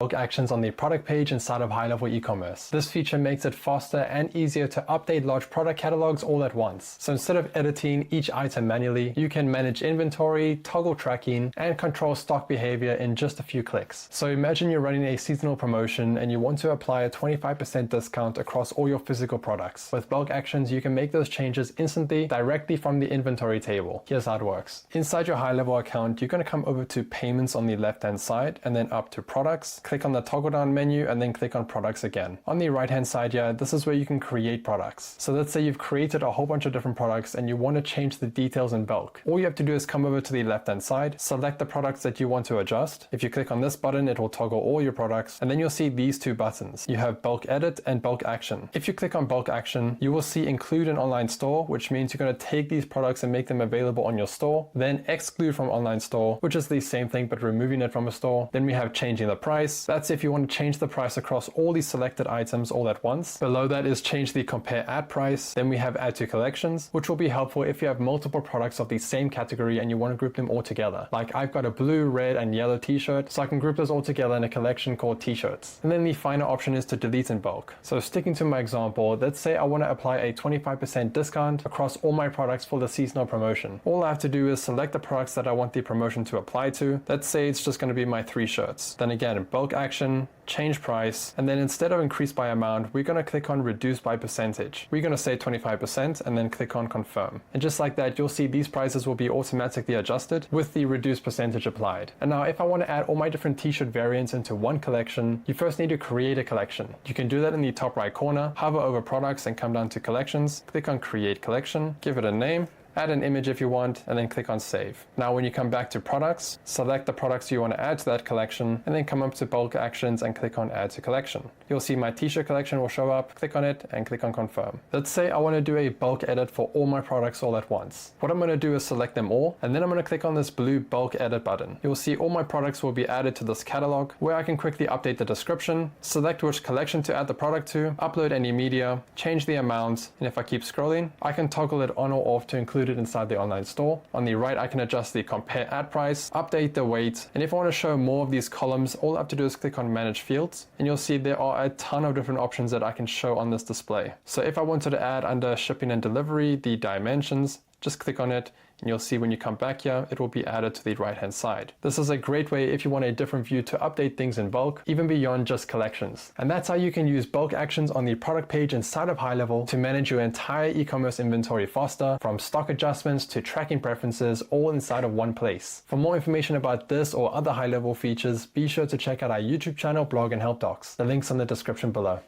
bulk actions on the product page inside of HighLevel e-commerce. This feature makes it faster and easier to update large product catalogs all at once. So instead of editing each item manually, you can manage inventory, toggle tracking, and control stock behavior in just a few clicks. So imagine you're running a seasonal promotion and you want to apply a 25% discount across all your physical products. With bulk actions, you can make those changes instantly directly from the inventory table. Here's how it works. Inside your HighLevel account, you're going to come over to payments on the left-hand side and then up to products. Click on the toggle down menu and then click on products again. On the right hand side here, this is where you can create products. So let's say you've created a whole bunch of different products and you want to change the details in bulk. All you have to do is come over to the left hand side, select the products that you want to adjust. If you click on this button, it will toggle all your products, and then you'll see these two buttons. You have bulk edit and bulk action. If you click on bulk action, you will see include an online store, which means you're going to take these products and make them available on your store, then exclude from online store, which is the same thing but removing it from a store. Then we have changing the price. That's if you want to change the price across all these selected items all at once. Below that is change the compare add price. Then we have add to collections, which will be helpful if you have multiple products of the same category and you want to group them all together. Like I've got a blue, red, and yellow t-shirt, so I can group those all together in a collection called t-shirts. And then the final option is to delete in bulk. So sticking to my example, let's say I want to apply a 25% discount across all my products for the seasonal promotion. All I have to do is select the products that I want the promotion to apply to. Let's say it's just going to be my 3 shirts. Then again, bulk action, change price, and then instead of increase by amount, we're going to click on reduce by percentage. We're going to say 25% and then click on confirm. And just like that, you'll see these prices will be automatically adjusted with the reduced percentage applied. And now if I want to add all my different t-shirt variants into one collection, you first need to create a collection. You can do that in the top right corner, hover over products and come down to collections, click on create collection, give it a name, add an image if you want, and then click on save. Now when you come back to products, select the products you want to add to that collection, and then come up to bulk actions and click on add to collection. You'll see my t-shirt collection will show up, click on it and click on confirm. Let's say I want to do a bulk edit for all my products all at once. What I'm going to do is select them all, and then I'm going to click on this blue bulk edit button. You'll see all my products will be added to this catalog where I can quickly update the description, select which collection to add the product to, upload any media, change the amount, and if I keep scrolling, I can toggle it on or off to include it inside the online store. On the right, I can adjust the compare add price, update the weight, and if I want to show more of these columns, all I have to do is click on manage fields, and you'll see there are a ton of different options that I can show on this display. So if I wanted to add under shipping and delivery, the dimensions, just click on it and you'll see when you come back here, it will be added to the right hand side. This is a great way if you want a different view to update things in bulk, even beyond just collections. And that's how you can use bulk actions on the product page inside of HighLevel to manage your entire e-commerce inventory faster, from stock adjustments to tracking preferences, all inside of one place. For more information about this or other HighLevel features, be sure to check out our YouTube channel, blog, and help docs. The link's in the description below.